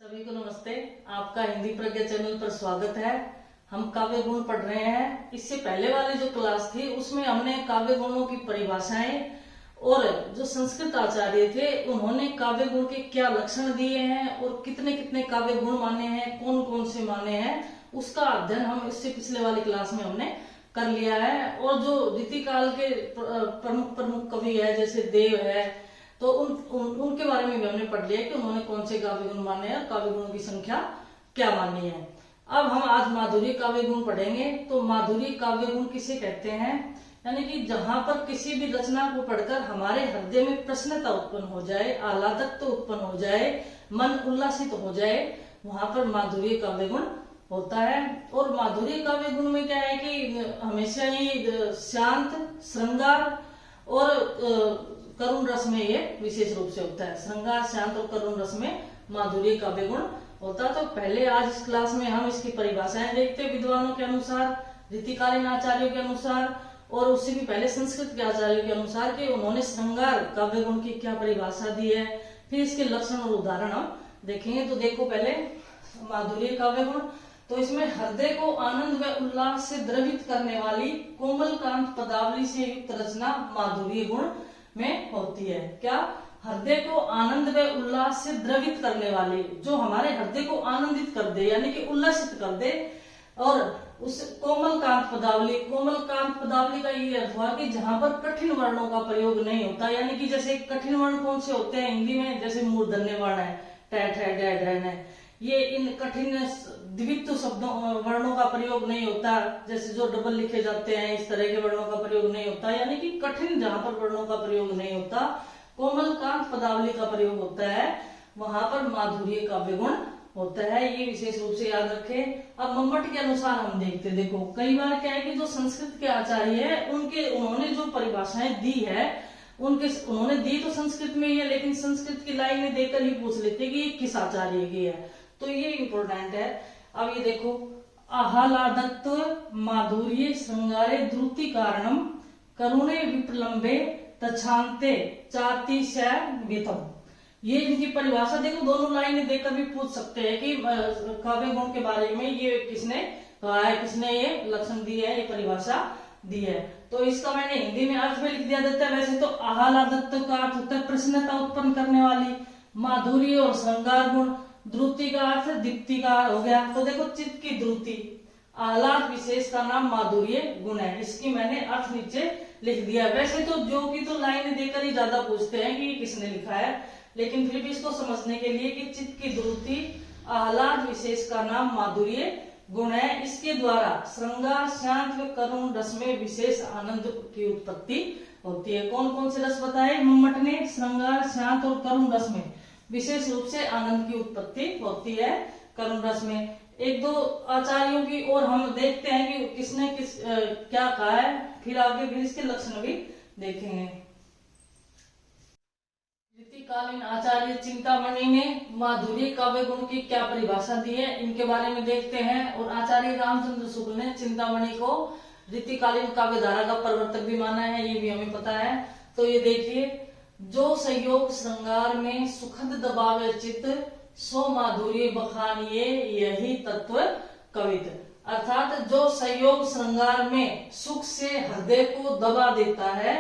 सभी को नमस्ते। आपका हिंदी प्रज्ञा चैनल पर स्वागत है। हम काव्य गुण पढ़ रहे हैं। इससे पहले वाली जो क्लास थी उसमें हमने काव्य गुणों की परिभाषाएं और जो संस्कृत आचार्य थे उन्होंने काव्य गुण के क्या लक्षण दिए हैं और कितने कितने काव्य गुण माने हैं, कौन कौन से माने हैं, उसका अध्ययन हम इससे पिछले वाली क्लास में हमने कर लिया है। और जो रीतिकाल के प्रमुख प्रमुख कवि है जैसे देव है, तो उनके बारे में भी हमने पढ़ लिया कि उन्होंने कौन से काव्य गुण माने हैं, काव्य गुणों की संख्या क्या मानी है। अब हम आज माधुर्य काव्य गुण पढ़ेंगे। तो माधुर्य काव्य गुण किसे कहते हैं? यानी कि जहां पर किसी भी रचना को पढ़कर हमारे हृदय में प्रसन्नता उत्पन्न हो जाए, आह्लादकता उत्पन्न हो जाए, मन उल्लासित हो जाए, वहां पर माधुर्य काव्य गुण होता है। और माधुर्य काव्य गुण में क्या है कि हमेशा ही शांत, श्रृंगार और करुण रस में ये विशेष रूप से होता है। श्रृंगार, शांत और करुण रस में माधुर्य काव्य गुण होता है। तो पहले आज इस क्लास में हम इसकी परिभाषाएं देखते हैं विद्वानों के अनुसार, रीतिकालीन आचार्यों के अनुसार और उससे भी पहले संस्कृत के आचार्यों के अनुसार कि उन्होंने श्रृंगार काव्य गुण की क्या परिभाषा दी है। फिर इसके लक्षण और उदाहरण हम देखेंगे। तो देखो पहले माधुर्य काव्य गुण, तो इसमें हृदय को आनंद व उल्लास से द्रवित करने वाली कोमल कांत पदावली से युक्त रचना माधुर्य गुण में होती है। क्या? हृदय को आनंद व उल्लास से द्रवित करने वाली, जो हमारे हृदय को आनंदित कर दे यानी कि उल्लासित कर दे। और उस कोमल कांत पदावली, कोमल कांत पदावली का ये अर्थ हुआ कि जहां पर कठिन वर्णों का प्रयोग नहीं होता। यानी कि जैसे कठिन वर्ण कौन से होते हैं हिंदी में, जैसे मूर्धन्य वर्ण है, टैट है, डैड है, ये इन कठिन द्वित्व शब्दों वर्णों का प्रयोग नहीं होता। जैसे जो डबल लिखे जाते हैं इस तरह के वर्णों का प्रयोग नहीं होता। यानी कि कठिन जहां पर वर्णों का प्रयोग नहीं होता, कोमल कांत पदावली का प्रयोग होता है, वहां पर माधुर्य काव्य गुण होता है। ये विशेष रूप से याद रखें। अब मम्मट के अनुसार हम देखते, देखो कई बार क्या है कि जो संस्कृत के आचार्य है उन्होंने जो परिभाषाएं दी है उन्होंने दी तो संस्कृत में ही है, लेकिन संस्कृत की लाइनें देकर ही पूछ लेते कि ये किस आचार्य की है, तो ये इंपॉर्टेंट है। अब ये देखो, आह्लादत्व माधुर्य श्रृंगारे द्रुति कारणम करुणे विप्रलंबे तछांते चातिशयमितम। ये इनकी परिभाषा देखो, दोनों लाइनें देकर भी पूछ सकते हैं कि काव्य गुण के बारे में ये किसने कहा है, किसने ये लक्षण दिए है, ये परिभाषा दी है। तो इसका मैंने हिंदी में अर्थ में लिख दिया देता है। वैसे तो आह्लादत्व का अर्थ होता है प्रसन्नता उत्पन्न करने वाली, माधुर्य और श्रृंगार गुण, द्रुति का अर्थ दीप्ति का हो गया। तो देखो चित्त की द्रुति, आह्लाद विशेष का नाम माधुर्य गुण है। इसकी मैंने अर्थ नीचे लिख दिया। वैसे तो जो की तो लाइन देकर ही ज्यादा पूछते हैं कि किसने लिखा है, लेकिन फिर भी इसको समझने के लिए कि चित्त की द्रुति आह्लाद विशेष का नाम माधुर्य गुण है। इसके द्वारा श्रृंगार, शांत व करुण रस में विशेष आनंद की उत्पत्ति होती है। कौन कौन से रस बताए मम्मट ने? श्रृंगार, शांत और करुण रस में विशेष रूप से आनंद की उत्पत्ति होती है करुण रस में। एक दो आचार्यों की और हम देखते हैं कि किसने क्या कहा है, फिर आगे फिर इसके लक्षण भी देखेंगे। रीतिकालीन आचार्य चिंतामणि ने माधुर्य काव्य गुण की क्या परिभाषा दी है, इनके बारे में देखते हैं। और आचार्य रामचंद्र शुक्ल ने चिंतामणि को रीतिकालीन काव्य धारा का प्रवर्तक भी माना है, ये भी हमें पता है। तो ये देखिए, जो संयोग श्रृंगार में सुखद दबावे चित्त सो माधुर्य बखानिये यही तत्व कवित। अर्थात जो संयोग श्रृंगार में सुख से हृदय को दबा देता है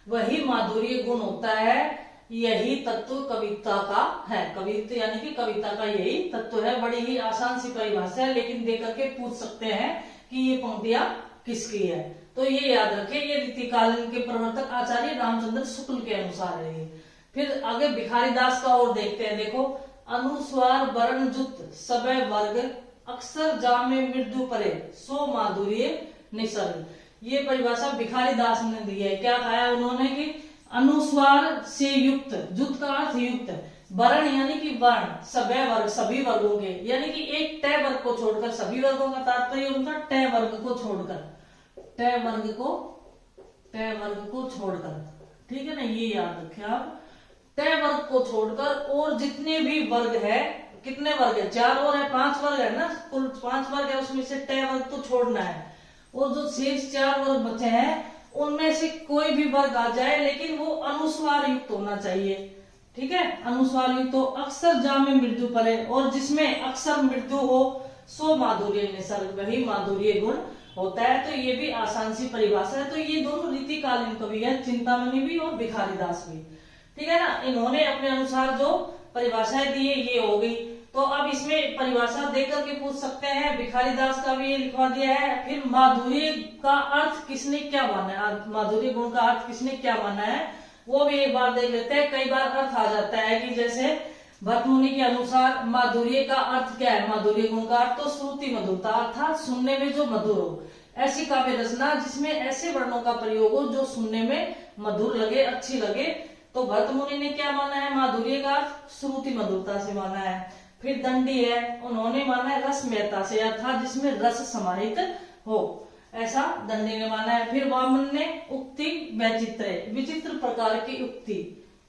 वही माधुर्य गुण होता है, यही तत्व कविता का है। कविता यानी कि कविता का यही तत्व है। बड़ी ही आसान सी परिभाषा है, लेकिन देकर के पूछ सकते हैं कि ये पंक्तियां किसकी है। तो ये याद रखें, ये रीतिकालीन के प्रवर्तक आचार्य रामचंद्र शुक्ल के अनुसार है। फिर आगे भिखारी दास का और देखते हैं। देखो, अनुस्वार वर्ण जुत सबे वर्ग अक्सर जामे मृदु परे सो माधुर्य निसर्ग। ये परिभाषा भिखारी दास ने दी है। क्या कहा है उन्होंने कि अनुस्वार से युक्त, जुत का अर्थ युक्त, वर्ण यानी कि वर्ण, सबे वर्ग सभी वर्गों के, यानी कि एक तय वर्ग को छोड़कर, सभी वर्गों का तात्पर्य उनका तय वर्ग को छोड़कर, तय वर्ग को छोड़कर, ठीक है ना, ये याद रखें आप। तय वर्ग को छोड़कर और जितने भी वर्ग है, कितने वर्ग है? 4 और है, 5 वर्ग है ना, कुल 5 वर्ग है, उसमें से तय वर्ग तो छोड़ना है। और जो शेष 4 वर्ग बचे हैं उनमें से कोई भी वर्ग आ जाए, लेकिन वो अनुस्वार युक्त होना चाहिए। ठीक है। अनुस्वार युक्त हो, अक्षर जा में मृदु परे, और जिसमें अक्षर मृदु हो सो माधुर्य निसर्ग, वही माधुर्य गुण होता है। तो ये भी आसान सी परिभाषा है। तो ये दोनों रीतिकालीन कवि है, चिंतामणि भी और भिखारीदास भी, ठीक है ना। इन्होंने अपने अनुसार जो परिभाषाएं दी है ये हो गई। तो अब इसमें परिभाषा देकर के पूछ सकते हैं, भिखारीदास का भी ये लिखवा दिया है। फिर माधुर्य का अर्थ किसने क्या माना है, माधुर्य गुण का अर्थ किसने क्या माना है वो भी एक बार देख लेते हैं। कई बार अर्थ आ जाता है कि जैसे भरतमुनि के अनुसार माधुर्य का अर्थ क्या है, माधुर्य गुण का अर्थ तो श्रुति मधुरता, अर्थात सुनने में जो मधुर हो, ऐसी काव्य रचना जिसमें ऐसे वर्णों का प्रयोग हो जो सुनने में मधुर लगे, अच्छी लगे। तो भरतमुनि ने क्या माना है, माधुर्य का अर्थ श्रुति मधुरता से माना है। फिर दंडी है, उन्होंने माना है रसमयता से, अर्थात जिसमें रस समाहित हो, ऐसा दंडी ने माना है। फिर वामन ने उक्ति वैचित्र, विचित्र प्रकार की उक्ति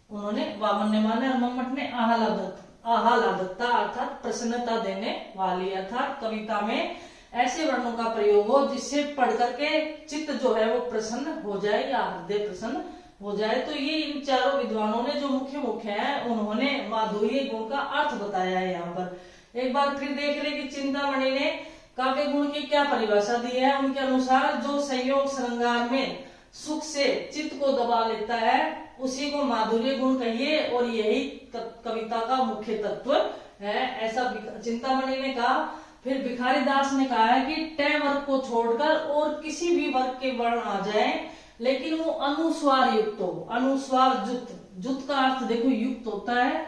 उन्होंने वामन ने माना। मम्मट ने आह्लादकता अर्थात प्रसन्नता देने वाली, अर्थात कविता में ऐसे वर्णों का प्रयोग हो जिससे पढ़ करके चित्त जो है वो प्रसन्न हो जाए या हृदय प्रसन्न हो जाए। तो ये इन चारों विद्वानों ने जो मुख्य है उन्होंने माधुर्य गुण का अर्थ बताया है यहाँ पर। एक बार फिर देख ले कि चिंतामणि ने काव्य गुण की क्या परिभाषा दी है। उनके अनुसार जो संयोग श्रृंगार में सुख से चित्त को दबा लेता है उसी को माधुर्य गुण कहिए, और यही कविता का मुख्य तत्व है, ऐसा चिंतामणि ने कहा। फिर भिखारीदास ने कहा है कि टय वर्ग को छोड़कर और किसी भी वर्ग के वर्ण आ जाए लेकिन वो अनुस्वार युक्त हो, अनुस्वार युक्त, युक्त का अर्थ देखो युक्त होता है,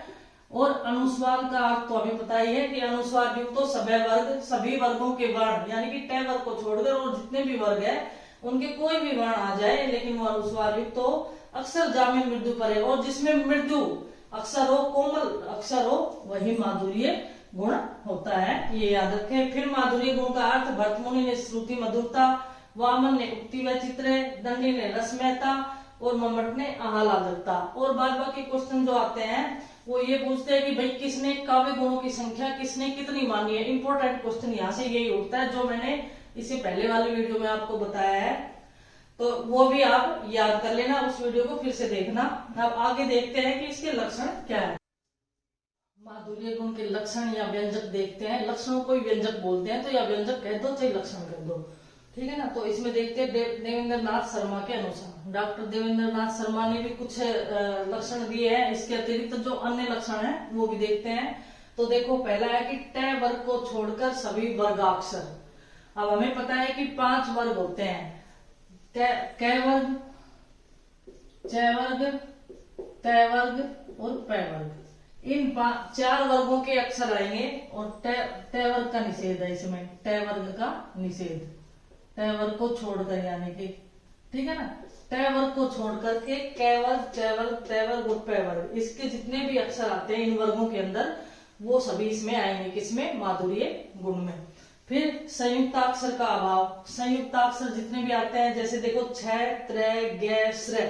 और अनुस्वार का अर्थ तो हमें पता ही है कि अनुस्वार युक्त तो सभी वर्गों के वर्ण, यानी कि टय वर्ग को छोड़कर और जितने भी वर्ग है उनके कोई भी वर्ण आ जाए लेकिन वो अनुस्वार युक्त हो, अक्षर जा में मृदु परे, और जिसमें मृदु अक्षर हो, कोमल अक्षर हो, वही माधुर्य गुण होता है, ये याद रखें। फिर माधुर्य गुण का अर्थ भरतमुनि ने श्रुति मधुरता, वामन ने उक्ति वैचित्र, दंडी ने रसमयता और मम्मट ने आह्लादकता। और बाद बाकी क्वेश्चन जो आते हैं वो ये पूछते हैं कि भाई किसने काव्य गुणों की संख्या किसने कितनी मानी है। इंपॉर्टेंट क्वेश्चन यहाँ से यही उठता है जो मैंने इससे पहले वाले वीडियो में आपको बताया है, तो वो भी आप याद कर लेना, उस वीडियो को फिर से देखना। अब आगे देखते हैं कि इसके लक्षण क्या है। माधुर्य गुण के लक्षण या व्यंजक देखते हैं। लक्षणों को ही व्यंजक बोलते हैं, तो या व्यंजक कह दो चाहे लक्षण कह दो, ठीक है ना। तो इसमें देखते हैं देवेंद्र नाथ शर्मा के अनुसार, डॉक्टर देवेंद्र नाथ शर्मा ने भी कुछ लक्षण दिए हैं। इसके अतिरिक्त जो अन्य लक्षण है वो भी देखते हैं। तो देखो पहला है कि टय वर्ग को छोड़कर सभी वर्गाक्षर। अब हमें पता है कि 5 वर्ग होते हैं, कै वर्ग, चय वर्ग, तय वर्ग और पै वर्ग। इन 4 वर्गों के अक्षर आएंगे और टय वर्ग का निषेध है इसमें, टय वर्ग का निषेध, टय वर्ग को छोड़कर, यानी कि ठीक है ना, टय वर्ग को छोड़ करके कै वर्ग, चय वर्ग, तय वर्ग और पै वर्ग, इसके जितने भी अक्षर आते हैं इन वर्गों के अंदर वो सभी इसमें आएंगे, किसमें, माधुर्य गुण में। फिर संयुक्ताक्षर का अभाव, संयुक्ताक्षर जितने भी आते हैं जैसे देखो छय, त्रय, ग, श्र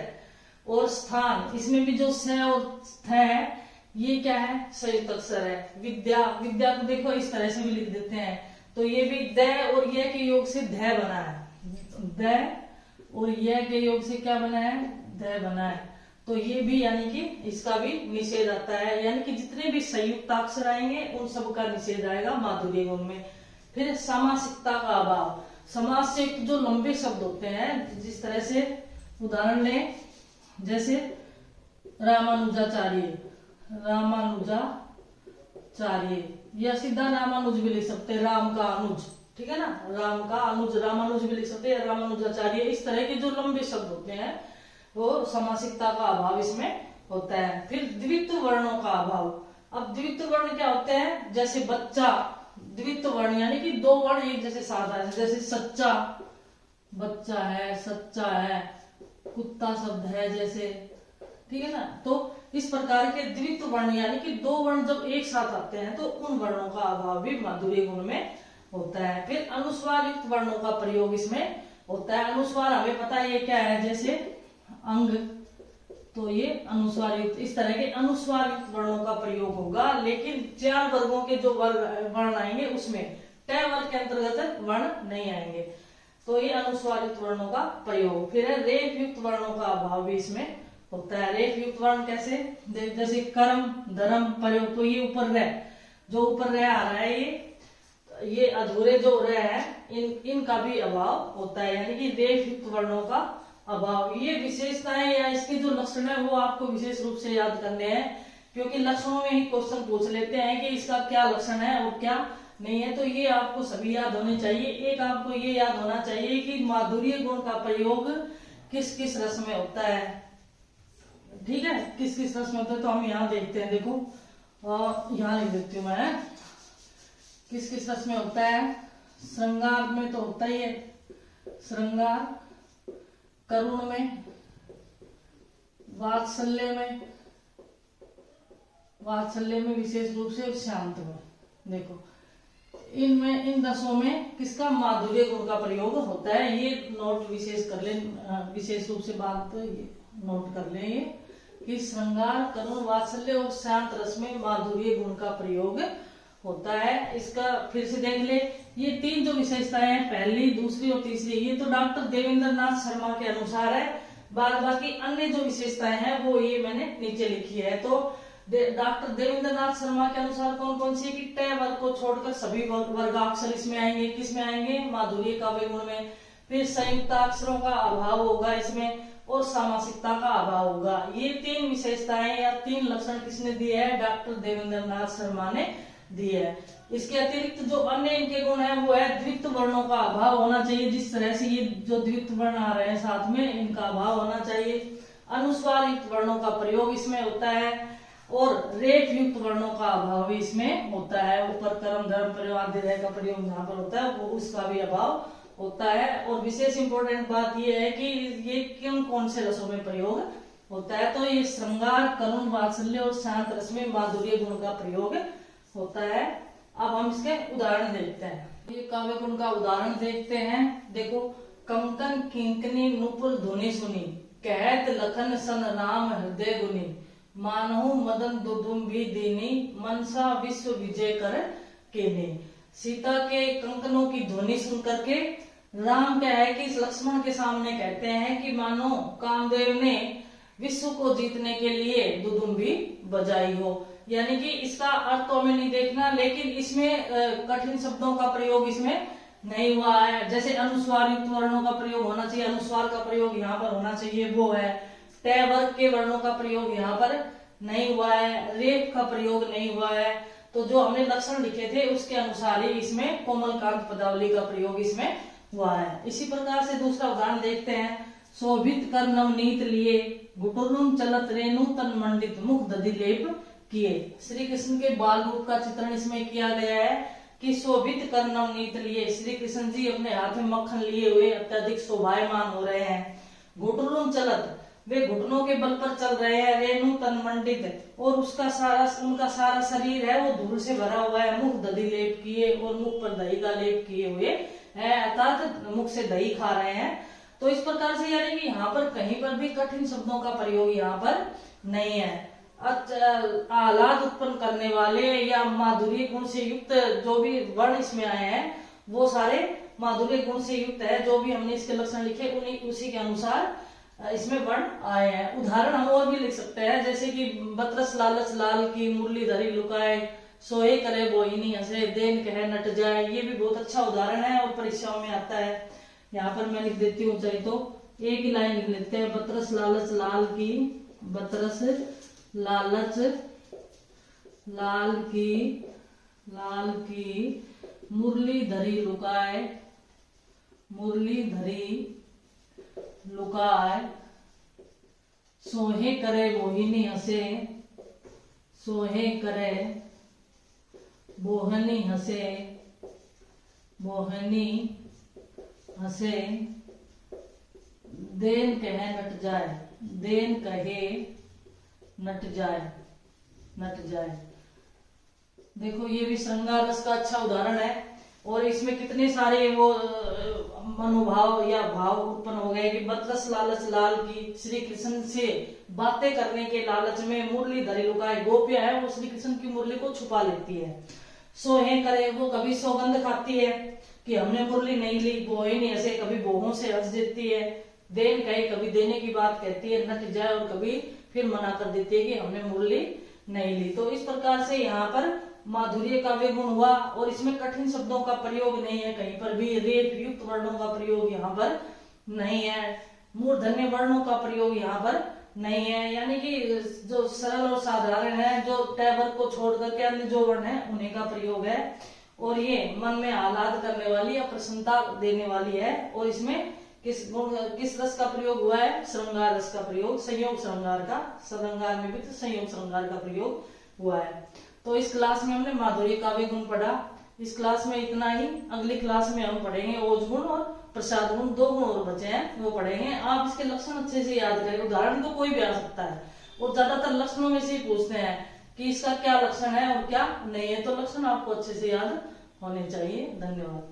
और स्थान, इसमें भी जो स और थ है ये क्या है, संयुक्त अक्षर है। विद्या, विद्या को देखो इस तरह से भी लिख देते हैं, तो ये भी द और य के योग से ध बना है, द और य के योग से क्या बना है, ध बना है। तो ये भी यानी कि इसका भी निषेध आता है, यानी कि जितने भी संयुक्ताक्षर आएंगे उन सब का निषेध आएगा माधुर्य गुण में। फिर समासिकता का अभाव, समास से जो लंबे शब्द होते हैं, जिस तरह से उदाहरण लें जैसे रामानुजाचार्य, रामानुजाचार्य, या सीधा रामानुज भी लिख सकते हैं, राम का अनुज, ठीक है ना, राम का अनुज, रामानुज भी लिख सकते हैं, रामानुजाचार्य। इस तरह के जो लंबे शब्द होते हैं वो समासिकता का अभाव इसमें होता है। फिर द्वित्व वर्णों का अभाव। अब द्वित्व वर्ण क्या होते हैं, जैसे बच्चा, द्वित्व वर्ण यानी कि 2 वर्ण एक जैसे साथ आए, जैसे सच्चा, बच्चा है, सच्चा है, कुत्ता शब्द है जैसे, ठीक है ना। तो इस प्रकार के द्वित्व वर्ण यानी कि 2 वर्ण जब एक साथ आते हैं तो उन वर्णों का अभाव भी माधुर्य गुण में होता है। फिर अनुस्वार युक्त वर्णों का प्रयोग इसमें होता है। अनुस्वार हमें पता है ये क्या है, जैसे अंग, तो ये अनुस्वार युक्त, इस तरह के अनुस्वार युक्त वर्णों का प्रयोग होगा। लेकिन 4 वर्गों के जो वर्ण आएंगे उसमें टय वर्ग के अंतर्गत वर्ण नहीं आएंगे, तो ये अनुस्वार युक्त वर्णों का प्रयोग। फिर है रेफ युक्त वर्णों का अभाव भी इसमें होता है। रेफ युक्त वर्ण कैसे, जैसे कर्म, धर्म, प्रयोग, तो ये ऊपर रह, जो ऊपर रह आ रहा है ये अधूरे जो रह है इनका भी अभाव होता है, यानी कि रेफ युक्त वर्णों का अभाव। ये विशेषताएं या इसके जो लक्षण है वो आपको विशेष रूप से याद करने हैं, क्योंकि लक्षणों में ही क्वेश्चन पूछ लेते हैं कि इसका क्या लक्षण है और क्या नहीं है, तो ये आपको सभी याद होने चाहिए। एक आपको ये याद होना चाहिए कि माधुर्य गुण का प्रयोग किस किस रस में होता है, ठीक है, किस किस रस में होता है। तो हम यहाँ देखते हैं, देखो यहाँ लिख देती हूँ मैं, किस किस रस में होता है। श्रृंगार में तो होता ही है, श्रृंगार, करुण में, वात्सल्य में विशेष रूप से, और शांत में। देखो इनमें, इन रसों में किसका, माधुर्य गुण का प्रयोग होता है। ये नोट विशेष कर ले, विशेष रूप से बात नोट कर ले, ये कि श्रृंगार, करुण, वात्सल्य और शांत रस में माधुर्य गुण का प्रयोग होता है। इसका फिर से देख ले, ये तीन जो विशेषताएं हैं, पहली, दूसरी और तीसरी, ये तो डॉक्टर देवेंद्र नाथ शर्मा के अनुसार है। बाकी अन्य जो विशेषताएं हैं वो ये मैंने नीचे लिखी है। तो डॉक्टर देवेंद्र नाथ शर्मा के अनुसार कौन कौन सी, कि ट वर्ग को छोड़कर सभी वर्गाक्षर इसमें आएंगे, किसमें आएंगे, माधुर्य काव्य गुण में। फिर संयुक्ताक्षरों का अभाव होगा इसमें, और सामासिकता का अभाव होगा। ये तीन विशेषताएं या तीन लक्षण किसने दिए है, डॉक्टर देवेंद्र नाथ शर्मा ने दिए है। इसके अतिरिक्त जो अन्य इनके गुण है वो है द्वित्व वर्णों का अभाव होना चाहिए, जिस तरह से ये जो द्वित्व वर्ण आ रहे हैं साथ में, इनका अभाव होना चाहिए। अनुस्वार युक्त वर्णों का प्रयोग इसमें होता है, और रेफ युक्त वर्णों का अभाव भी इसमें होता है। ऊपर कर्म, धर्म, प्रयोग आदि का प्रयोग जहाँ पर होता है वो उसका भी अभाव होता है। और विशेष इंपॉर्टेंट बात यह है कि ये किन कौन से रसों में प्रयोग होता है, तो ये श्रृंगार, करुण, वात्सल्य और शांत रस में माधुर्य गुण का प्रयोग होता है। अब हम इसके उदाहरण देखते हैं। ये काव्य गुण का उदाहरण देखते हैं। देखो, कंकन किंकनी नुपुर धुनि सुनी, कहत लखन सन राम हृदय गुनी, मानहु मदन दुदुम्बी दीनी, मनसा विश्व विजय कर केने। सीता के कंकनों की ध्वनि सुन करके राम क्या है कि लक्ष्मण के सामने कहते हैं कि मानो कामदेव ने विश्व को जीतने के लिए दुदुम्बी बजाई हो। यानी कि इसका अर्थ तो हमें नहीं देखना, लेकिन इसमें कठिन शब्दों का प्रयोग इसमें नहीं हुआ है। जैसे अनुस्वार युक्त वर्णों का प्रयोग होना चाहिए, अनुस्वार का प्रयोग यहाँ पर होना चाहिए, वो है। ट वर्ग के वर्णों का प्रयोग यहाँ पर नहीं हुआ है, रेफ का प्रयोग नहीं हुआ है। तो जो हमने लक्षण लिखे थे उसके अनुसार ही इसमें कोमलकांत पदावली का प्रयोग इसमें हुआ है। इसी प्रकार से दूसरा उदाहरण देखते हैं। शोभित कर नवनीत लिए, गुटुरुम चलत रेणु तन मंडित, मुख दधि लेप किए। श्री कृष्ण के बाल रूप का चित्रण इसमें किया गया है कि शोभित कर नवनीत लिए, श्री कृष्ण जी अपने हाथ में मक्खन लिए हुए अत्यधिक शोभायमान हो रहे हैं। गुटुरुम चलत, वे घुटनों के बल पर चल रहे हैं। रेणु तन मंडित, और उनका सारा शरीर है वो धूल से भरा हुआ है। मुख दधि लेप किए, और मुख पर दही का लेप किए हुए है, अर्थात मुख से दही खा रहे हैं। तो इस प्रकार से यानी कि यहाँ पर कहीं पर भी कठिन शब्दों का प्रयोग यहाँ पर नहीं है। आह्लाद उत्पन्न करने वाले या माधुर्य गुण से युक्त जो भी वर्ण इसमें आए हैं वो सारे माधुर्य गुण से युक्त है। जो भी हमने इसके लक्षण लिखे उन्हीं उसी के अनुसार इसमें वर्ण आए हैं। उदाहरण हम और भी लिख सकते हैं, जैसे कि बतरस लालच लाल की, मुरली धरी लुकाए, सोहे करे बोहिनी हंसे, देन कहे नट जाए। ये भी बहुत अच्छा उदाहरण है और परीक्षाओं में आता है। यहाँ पर मैं लिख देती हूँ, चाहिए तो एक ही लाइन लिख लेते हैं। बतरस लालच लाल की, बतरस लालच लाल की मुरली धरी लुकाए, मुरली धरी लुकाए, सोहे करे मोहिनी हंसे, सोहे करे बोहनी हंसे, बोहनी हंसे, देन कहे नट जाए, देन कहे नट जाए, नट जाए। देखो ये भी श्रृंगार रस का अच्छा उदाहरण है और इसमें कितने सारे वो मनोभाव या भाव उत्पन्न हो गए कि बतरस लालच लाल की, श्री कृष्ण से बातें करने के लालच में मुरली धरी लुकाए, गोपियां है वो श्री कृष्ण की मुरली को छुपा लेती है। सोहे करे, वो कभी सौगंध खाती है कि हमने मुरली नहीं ली, बोहे नहीं ऐसे, कभी बोहों से हंस देती है। देन कहे, कभी देने की बात कहती है नट जाए, और कभी फिर मना कर देती है कि हमने मूल्य नहीं ली। तो इस प्रकार से यहाँ पर माधुर्य काव्य गुण हुआ, और इसमें कठिन शब्दों का प्रयोग नहीं है कहीं पर भी, रेफ युक्त वर्णों का प्रयोग यहाँ पर नहीं है, मूर्धन्य वर्णों का प्रयोग यहाँ पर नहीं है, यानी कि जो सरल और साधारण है, जो टैबर को छोड़ करके अन्य जो वर्ण है उन्हीं का प्रयोग है। और ये मन में आह्लाद करने वाली या प्रसन्नता देने वाली है। और इसमें किस रस का प्रयोग हुआ है? श्रृंगार रस का प्रयोग, संयोग श्रृंगार का, श्रृंगार में भी तो संयोग श्रृंगार का प्रयोग हुआ है। तो इस क्लास में हमने माधुर्य काव्य गुण पढ़ा। इस क्लास में इतना ही। अगली क्लास में हम पढ़ेंगे ओज गुण और प्रसाद गुण, 2 गुण और बचे हैं वो पढ़ेंगे। आप इसके लक्षण अच्छे से याद करें, उदाहरण तो कोई भी आ सकता है, और ज्यादातर लक्षणों में से ही पूछते हैं कि इसका क्या लक्षण है और क्या नहीं है, तो लक्षण आपको अच्छे से याद होने चाहिए। धन्यवाद।